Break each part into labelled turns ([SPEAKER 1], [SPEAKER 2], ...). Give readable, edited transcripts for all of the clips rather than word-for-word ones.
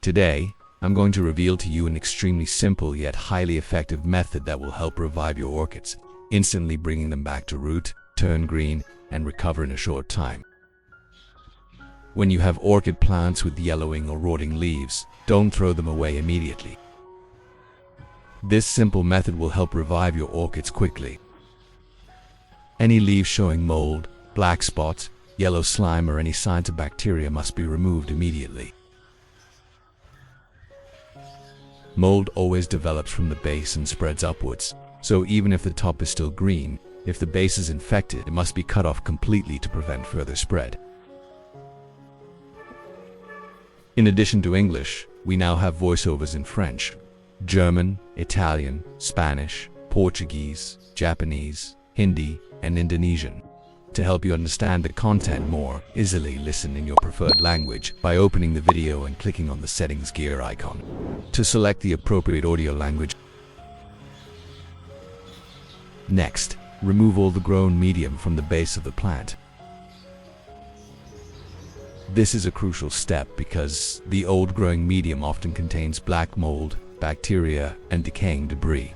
[SPEAKER 1] Today, I'm going to reveal to you an extremely simple yet highly effective method that will help revive your orchids, instantly bringing them back to root, turn green, and recover in a short time. When you have orchid plants with yellowing or rotting leaves, don't throw them away immediately. This simple method will help revive your orchids quickly. Any leaves showing mold, black spots, yellow slime, or any signs of bacteria must be removed immediately. Mold always develops from the base and spreads upwards, so even if the top is still green, if the base is infected, it must be cut off completely to prevent further spread. In addition to English, we now have voiceovers in French, German, Italian, Spanish, Portuguese, Japanese, Hindi, and Indonesian. To help you understand the content more easily, listen in your preferred language by opening the video and clicking on the settings gear icon to select the appropriate audio language. Next, remove all the grown medium from the base of the plant. This is a crucial step because the old growing medium often contains black mold, bacteria, and decaying debris.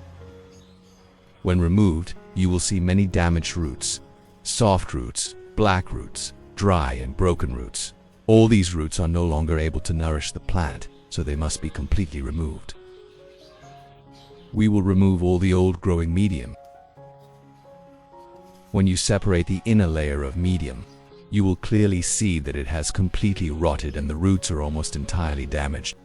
[SPEAKER 1] When removed, you will see many damaged roots, soft roots, black roots, dry and broken roots. All these roots are no longer able to nourish the plant, so they must be completely removed. We will remove all the old growing medium. When you separate the inner layer of medium, you will clearly see that it has completely rotted and the roots are almost entirely damaged.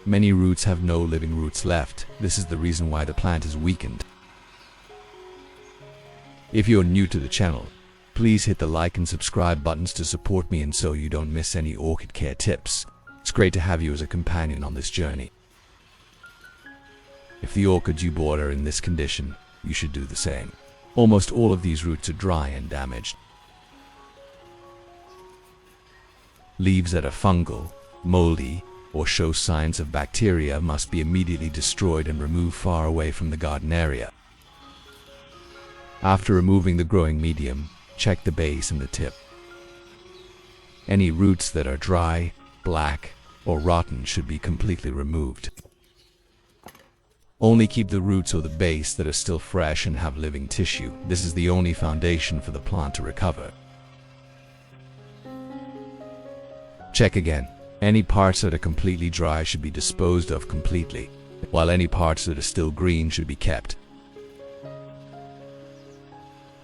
[SPEAKER 1] Many roots have no living roots left. This is the reason why the plant is weakened. If you're new to the channel, please hit the like and subscribe buttons to support me and so you don't miss any orchid care tips. It's great to have you as a companion on this journey. If the orchids you bought are in this condition, you should do the same. Almost all of these roots are dry and damaged. Leaves that are fungal, moldy, or show signs of bacteria must be immediately destroyed and removed far away from the garden area. After removing the growing medium, check the base and the tip. Any roots that are dry, black, or rotten should be completely removed. Only keep the roots or the base that are still fresh and have living tissue. This is the only foundation for the plant to recover. Check again. Any parts that are completely dry should be disposed of completely, while any parts that are still green should be kept.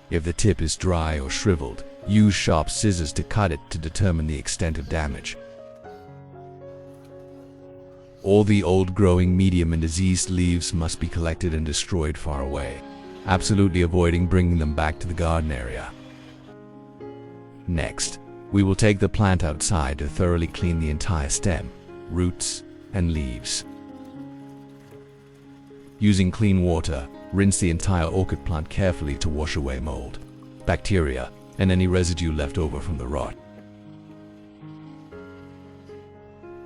[SPEAKER 1] If the tip is dry or shriveled, use sharp scissors to cut it to determine the extent of damage. All the old growing medium and diseased leaves must be collected and destroyed far away, absolutely avoiding bringing them back to the garden area. Next, we will take the plant outside to thoroughly clean the entire stem, roots, and leaves. Using clean water, rinse the entire orchid plant carefully to wash away mold, bacteria, and any residue left over from the rot.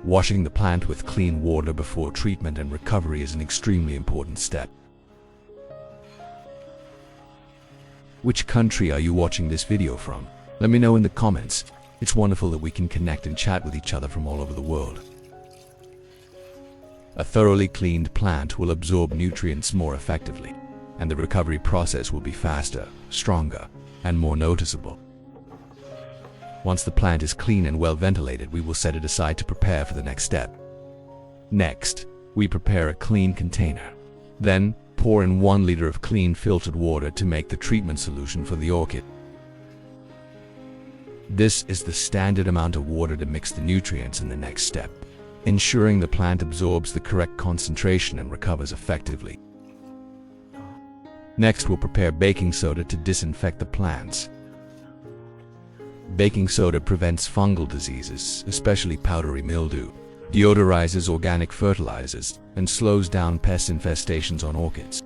[SPEAKER 1] Washing the plant with clean water before treatment and recovery is an extremely important step. Which country are you watching this video from? Let me know in the comments. It's wonderful that we can connect and chat with each other from all over the world. A thoroughly cleaned plant will absorb nutrients more effectively, and the recovery process will be faster, stronger, and more noticeable. Once the plant is clean and well ventilated, we will set it aside to prepare for the next step. Next, we prepare a clean container. Then, pour in 1 liter of clean filtered water to make the treatment solution for the orchid. This is the standard amount of water to mix the nutrients in the next step, ensuring the plant absorbs the correct concentration and recovers effectively. Next, we'll prepare baking soda to disinfect the plants. Baking soda prevents fungal diseases, especially powdery mildew, deodorizes organic fertilizers, and slows down pest infestations on orchids.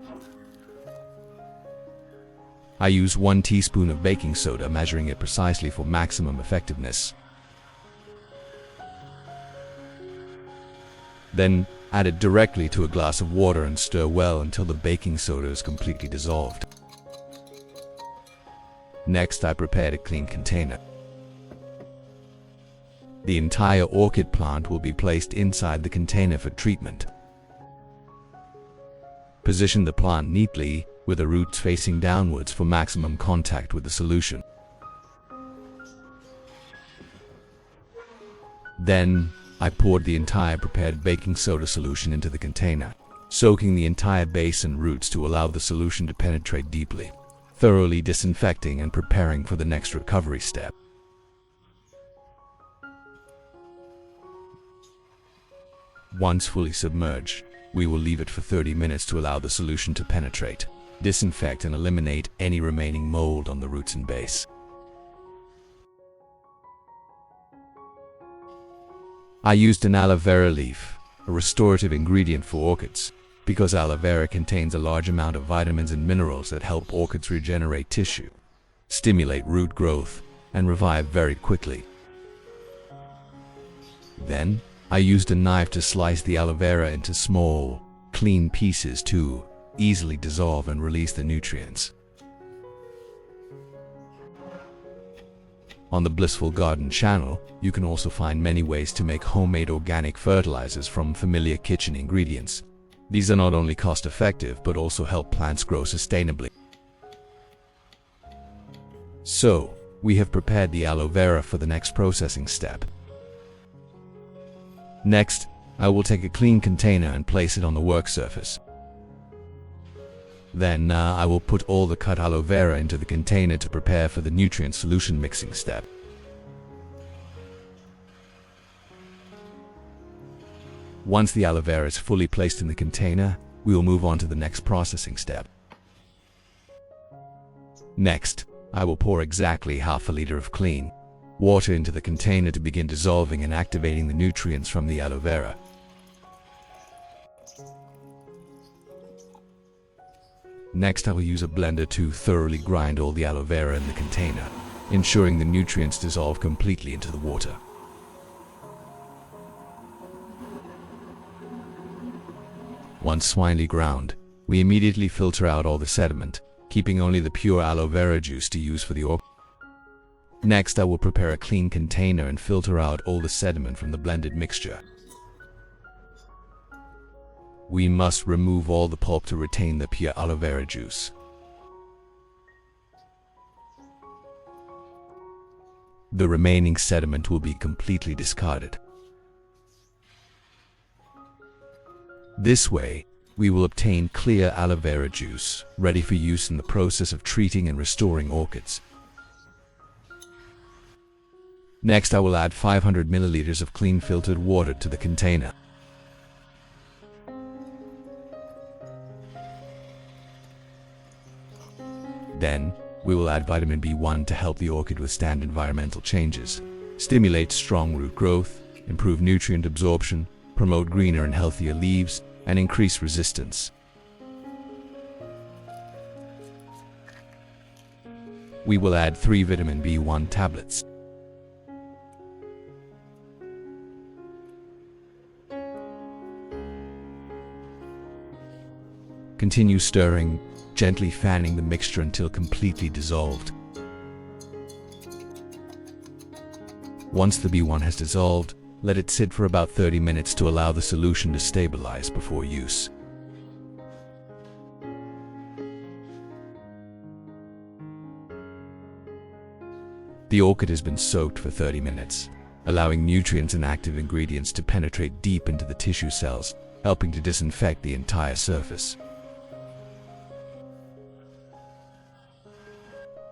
[SPEAKER 1] I use 1 teaspoon of baking soda, measuring it precisely for maximum effectiveness. Then, add it directly to a glass of water and stir well until the baking soda is completely dissolved. Next, I prepared a clean container. The entire orchid plant will be placed inside the container for treatment. Position the plant neatly with the roots facing downwards for maximum contact with the solution. Then, I poured the entire prepared baking soda solution into the container, soaking the entire base and roots to allow the solution to penetrate deeply, thoroughly disinfecting and preparing for the next recovery step. Once fully submerged, we will leave it for 30 minutes to allow the solution to penetrate, disinfect and eliminate any remaining mold on the roots and base. I used an aloe vera leaf, a restorative ingredient for orchids, because aloe vera contains a large amount of vitamins and minerals that help orchids regenerate tissue, stimulate root growth, and revive very quickly. Then, I used a knife to slice the aloe vera into small, clean pieces to easily dissolve and release the nutrients. On the Blissful Garden channel, you can also find many ways to make homemade organic fertilizers from familiar kitchen ingredients. These are not only cost-effective but also help plants grow sustainably. So, we have prepared the aloe vera for the next processing step. Next, I will take a clean container and place it on the work surface. Then, I will put all the cut aloe vera into the container to prepare for the nutrient solution mixing step. Once the aloe vera is fully placed in the container, we will move on to the next processing step. Next, I will pour exactly half a liter of clean water into the container to begin dissolving and activating the nutrients from the aloe vera. Next, I will use a blender to thoroughly grind all the aloe vera in the container, ensuring the nutrients dissolve completely into the water. Once finely ground, we immediately filter out all the sediment, keeping only the pure aloe vera juice to use for the orchid. Next, I will prepare a clean container and filter out all the sediment from the blended mixture. We must remove all the pulp to retain the pure aloe vera juice. The remaining sediment will be completely discarded. This way, we will obtain clear aloe vera juice, ready for use in the process of treating and restoring orchids. Next, I will add 500 milliliters of clean filtered water to the container. Then, we will add vitamin B1 to help the orchid withstand environmental changes, stimulate strong root growth, improve nutrient absorption, promote greener and healthier leaves, and increase resistance. We will add 3 vitamin B1 tablets. Continue stirring, gently fanning the mixture until completely dissolved. Once the B1 has dissolved, let it sit for about 30 minutes to allow the solution to stabilize before use. The orchid has been soaked for 30 minutes, allowing nutrients and active ingredients to penetrate deep into the tissue cells, helping to disinfect the entire surface.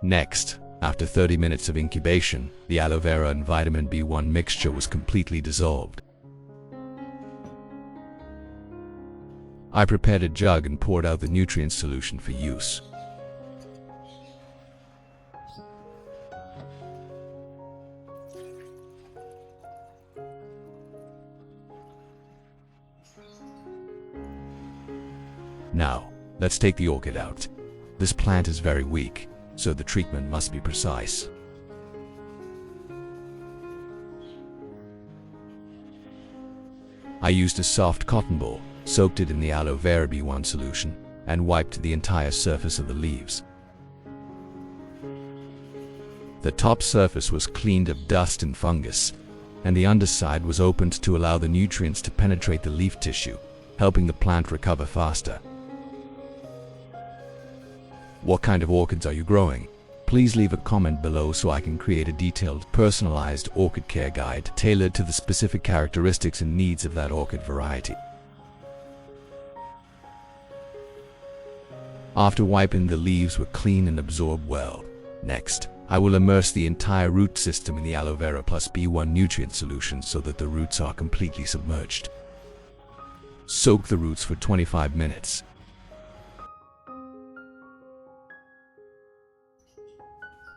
[SPEAKER 1] Next, after 30 minutes of incubation, the aloe vera and vitamin B1 mixture was completely dissolved. I prepared a jug and poured out the nutrient solution for use. Now, let's take the orchid out. This plant is very weak, so the treatment must be precise. I used a soft cotton ball, soaked it in the aloe vera B1 solution, and wiped the entire surface of the leaves. The top surface was cleaned of dust and fungus, and the underside was opened to allow the nutrients to penetrate the leaf tissue, helping the plant recover faster. What kind of orchids are you growing? Please leave a comment below so I can create a detailed, personalized orchid care guide tailored to the specific characteristics and needs of that orchid variety. After wiping, the leaves were clean and absorb well. Next, I will immerse the entire root system in the aloe vera plus B1 nutrient solution so that the roots are completely submerged. Soak the roots for 25 minutes.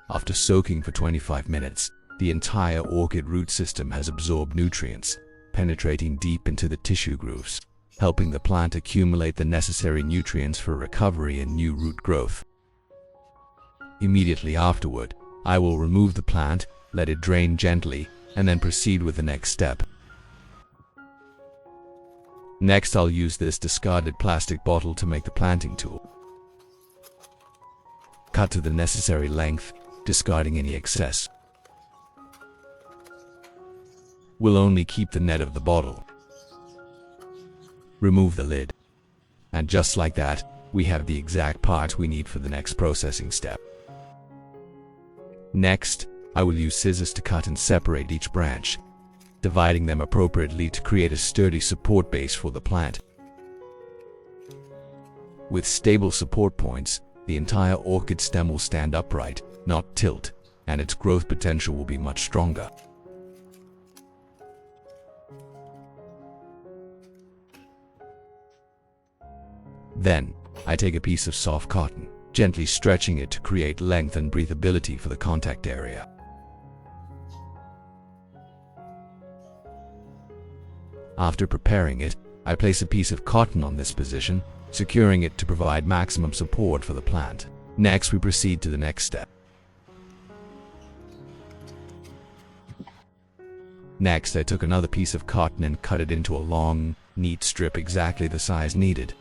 [SPEAKER 1] After soaking for 25 minutes, the entire orchid root system has absorbed nutrients, penetrating deep into the tissue grooves, helping the plant accumulate the necessary nutrients for recovery and new root growth. Immediately afterward, I will remove the plant, let it drain gently, and then proceed with the next step. Next, I'll use this discarded plastic bottle to make the planting tool. Cut to the necessary length, discarding any excess. We'll only keep the net of the bottle. Remove the lid. And just like that, we have the exact parts we need for the next processing step. Next, I will use scissors to cut and separate each branch, dividing them appropriately to create a sturdy support base for the plant. With stable support points, the entire orchid stem will stand upright, not tilt, and its growth potential will be much stronger. Then, I take a piece of soft cotton, gently stretching it to create length and breathability for the contact area. After preparing it, I place a piece of cotton on this position, securing it to provide maximum support for the plant. Next, we proceed to the next step. Next, I took another piece of cotton and cut it into a long, neat strip exactly the size needed.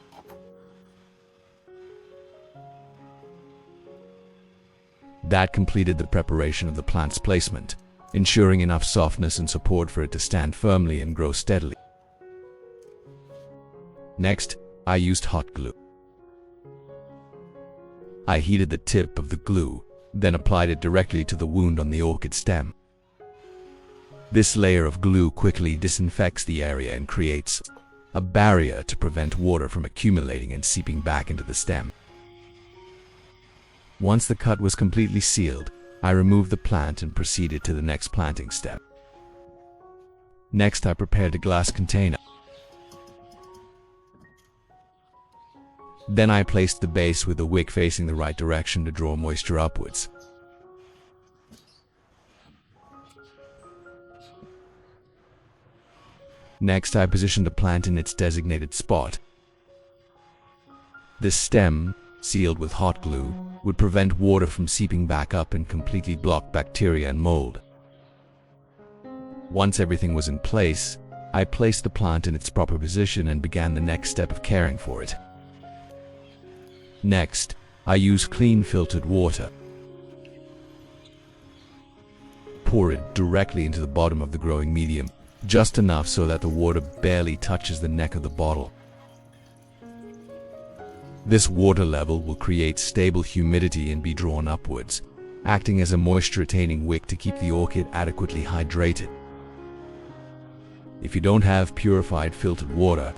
[SPEAKER 1] That completed the preparation of the plant's placement, ensuring enough softness and support for it to stand firmly and grow steadily. Next, I used hot glue. I heated the tip of the glue, then applied it directly to the wound on the orchid stem. This layer of glue quickly disinfects the area and creates a barrier to prevent water from accumulating and seeping back into the stem. Once the cut was completely sealed, I removed the plant and proceeded to the next planting step. Next, I prepared a glass container. Then I placed the base with the wick facing the right direction to draw moisture upwards. Next, I positioned the plant in its designated spot. This stem, sealed with hot glue, would prevent water from seeping back up and completely block bacteria and mold. Once everything was in place, I placed the plant in its proper position and began the next step of caring for it. Next, I used clean filtered water. Pour it directly into the bottom of the growing medium, just enough so that the water barely touches the neck of the bottle. This water level will create stable humidity and be drawn upwards, acting as a moisture-retaining wick to keep the orchid adequately hydrated. If you don't have purified filtered water,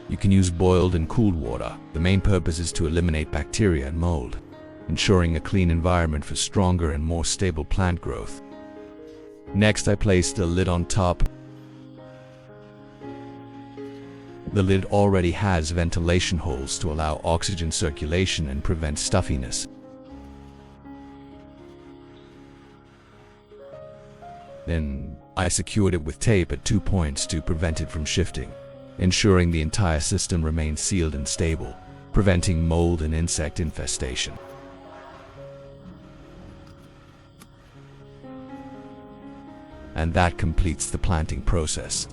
[SPEAKER 1] you can use boiled and cooled water. The main purpose is to eliminate bacteria and mold, ensuring a clean environment for stronger and more stable plant growth. Next, I placed a lid on top. The lid already has ventilation holes to allow oxygen circulation and prevent stuffiness. Then, I secured it with tape at 2 points to prevent it from shifting, ensuring the entire system remains sealed and stable, preventing mold and insect infestation. And that completes the planting process.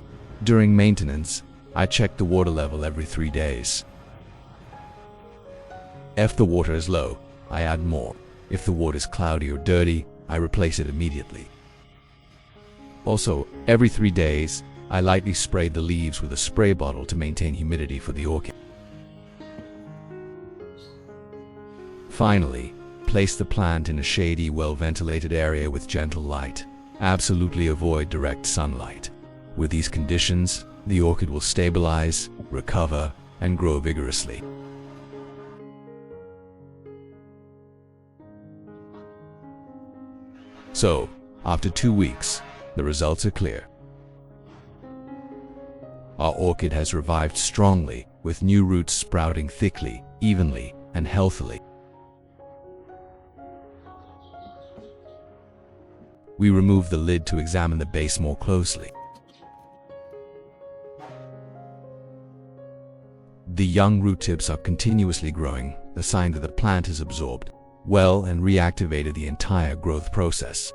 [SPEAKER 1] During maintenance, I check the water level every 3 days. If the water is low, I add more. If the water is cloudy or dirty, I replace it immediately. Also, every 3 days, I lightly sprayed the leaves with a spray bottle to maintain humidity for the orchid. Finally, place the plant in a shady, well-ventilated area with gentle light. Absolutely avoid direct sunlight. With these conditions, the orchid will stabilize, recover, and grow vigorously. So, after 2 weeks, the results are clear. Our orchid has revived strongly, with new roots sprouting thickly, evenly, and healthily. We remove the lid to examine the base more closely. The young root tips are continuously growing, a sign that the plant has absorbed well and reactivated the entire growth process.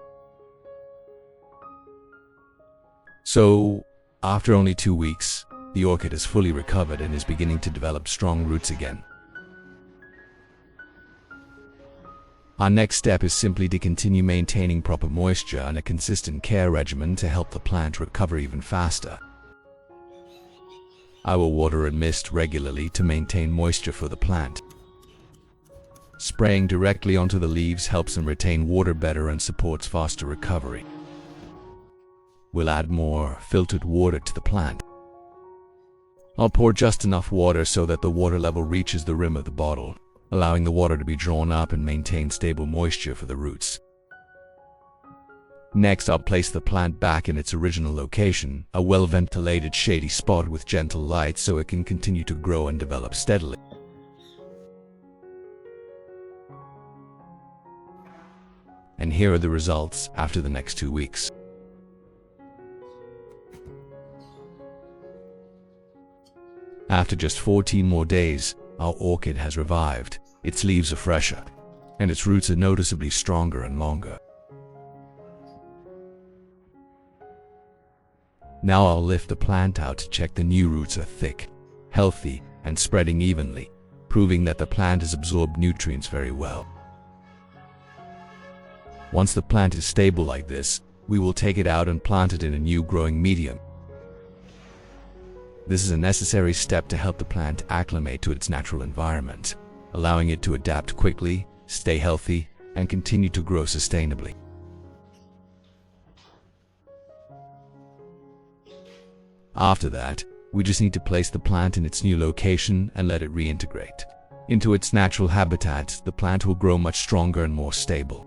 [SPEAKER 1] So, after only 2 weeks, the orchid has fully recovered and is beginning to develop strong roots again. Our next step is simply to continue maintaining proper moisture and a consistent care regimen to help the plant recover even faster. I will water and mist regularly to maintain moisture for the plant. Spraying directly onto the leaves helps them retain water better and supports faster recovery. We'll add more filtered water to the plant. I'll pour just enough water so that the water level reaches the rim of the bottle, allowing the water to be drawn up and maintain stable moisture for the roots. Next, I'll place the plant back in its original location, a well-ventilated shady spot with gentle light so it can continue to grow and develop steadily. And here are the results after the next 2 weeks. After just 14 more days, our orchid has revived, its leaves are fresher, and its roots are noticeably stronger and longer. Now I'll lift the plant out to check the new roots are thick, healthy, and spreading evenly, proving that the plant has absorbed nutrients very well. Once the plant is stable like this, we will take it out and plant it in a new growing medium. This is a necessary step to help the plant acclimate to its natural environment, allowing it to adapt quickly, stay healthy, and continue to grow sustainably. After that, we just need to place the plant in its new location and let it reintegrate. Into its natural habitat, the plant will grow much stronger and more stable.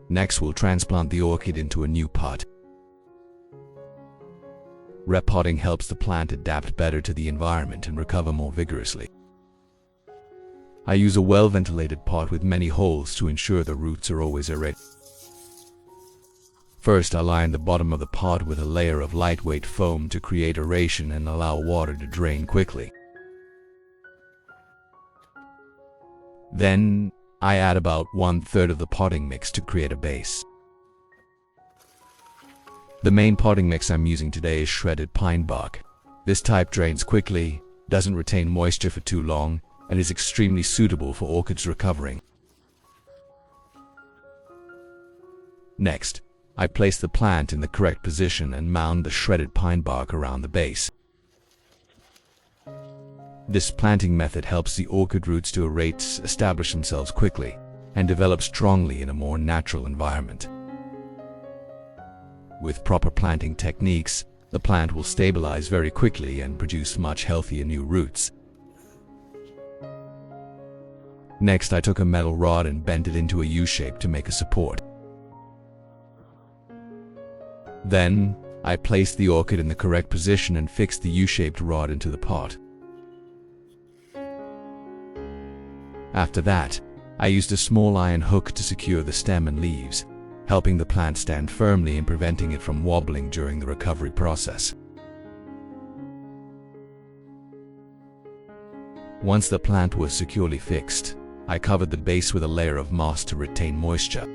[SPEAKER 1] Next, we'll transplant the orchid into a new pot. Repotting helps the plant adapt better to the environment and recover more vigorously. I use a well-ventilated pot with many holes to ensure the roots are always aerated. First, I line the bottom of the pot with a layer of lightweight foam to create aeration and allow water to drain quickly. Then, I add about 1/3 of the potting mix to create a base. The main potting mix I'm using today is shredded pine bark. This type drains quickly, doesn't retain moisture for too long, and is extremely suitable for orchids recovering. Next, I place the plant in the correct position and mound the shredded pine bark around the base. This planting method helps the orchid roots to aerate, establish themselves quickly, and develop strongly in a more natural environment. With proper planting techniques, the plant will stabilize very quickly and produce much healthier new roots. Next, I took a metal rod and bent it into a U-shape to make a support. Then, I placed the orchid in the correct position and fixed the U-shaped rod into the pot. After that, I used a small iron hook to secure the stem and leaves, helping the plant stand firmly and preventing it from wobbling during the recovery process. Once the plant was securely fixed, I covered the base with a layer of moss to retain moisture.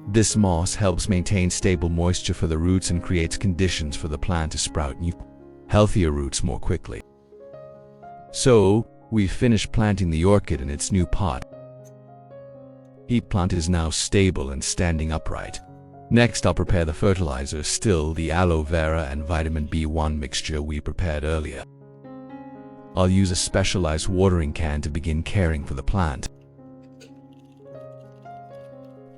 [SPEAKER 1] This moss helps maintain stable moisture for the roots and creates conditions for the plant to sprout new, healthier roots more quickly. So, we finished planting the orchid in its new pot. The plant is now stable and standing upright. Next, I'll prepare the fertilizer, still the aloe vera and vitamin B1 mixture we prepared earlier. I'll use a specialized watering can to begin caring for the plant.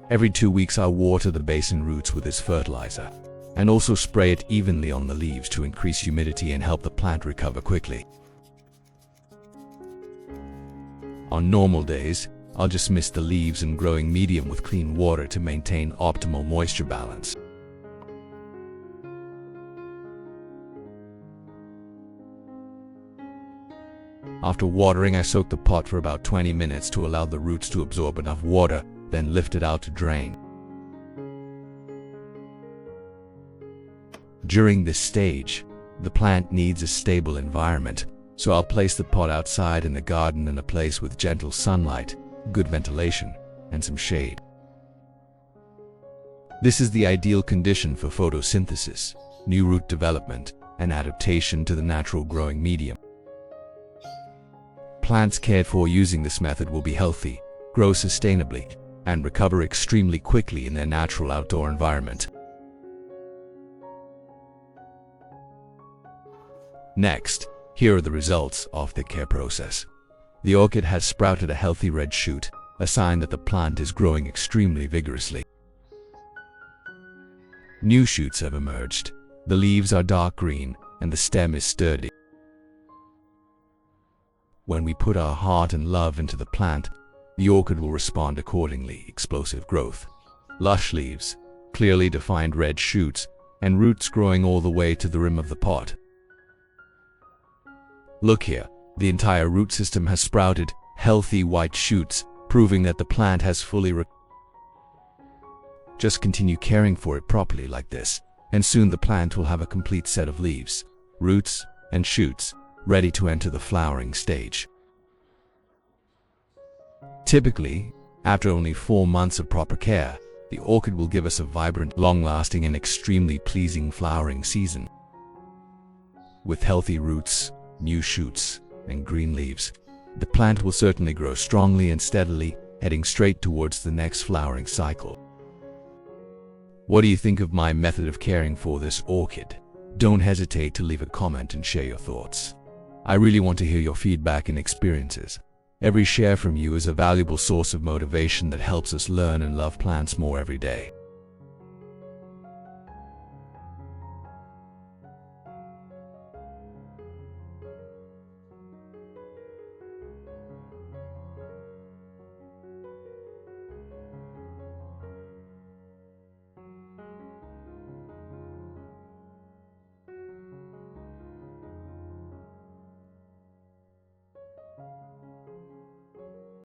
[SPEAKER 1] Every 2 weeks I'll water the base and roots with this fertilizer, and also spray it evenly on the leaves to increase humidity and help the plant recover quickly. On normal days, I'll just mist the leaves and growing medium with clean water to maintain optimal moisture balance. After watering, I soak the pot for about 20 minutes to allow the roots to absorb enough water, then lift it out to drain. During this stage, the plant needs a stable environment, so I'll place the pot outside in the garden in a place with gentle sunlight, good ventilation, and some shade. This is the ideal condition for photosynthesis, new root development, and adaptation to the natural growing medium. Plants cared for using this method will be healthy, grow sustainably, and recover extremely quickly in their natural outdoor environment. Next, here are the results of the care process. The orchid has sprouted a healthy red shoot, a sign that the plant is growing extremely vigorously. New shoots have emerged. The leaves are dark green, and the stem is sturdy. When we put our heart and love into the plant, the orchid will respond accordingly. Explosive growth, lush leaves, clearly defined red shoots, and roots growing all the way to the rim of the pot. Look here, the entire root system has sprouted healthy white shoots, proving that the plant has fully Just continue caring for it properly like this, and soon the plant will have a complete set of leaves, roots, and shoots, ready to enter the flowering stage. Typically, after only 4 months of proper care, the orchid will give us a vibrant, long-lasting, and extremely pleasing flowering season. With healthy roots, new shoots, and green leaves, the plant will certainly grow strongly and steadily, heading straight towards the next flowering cycle. What do you think of my method of caring for this orchid? Don't hesitate to leave a comment and share your thoughts. I really want to hear your feedback and experiences. Every share from you is a valuable source of motivation that helps us learn and love plants more every day.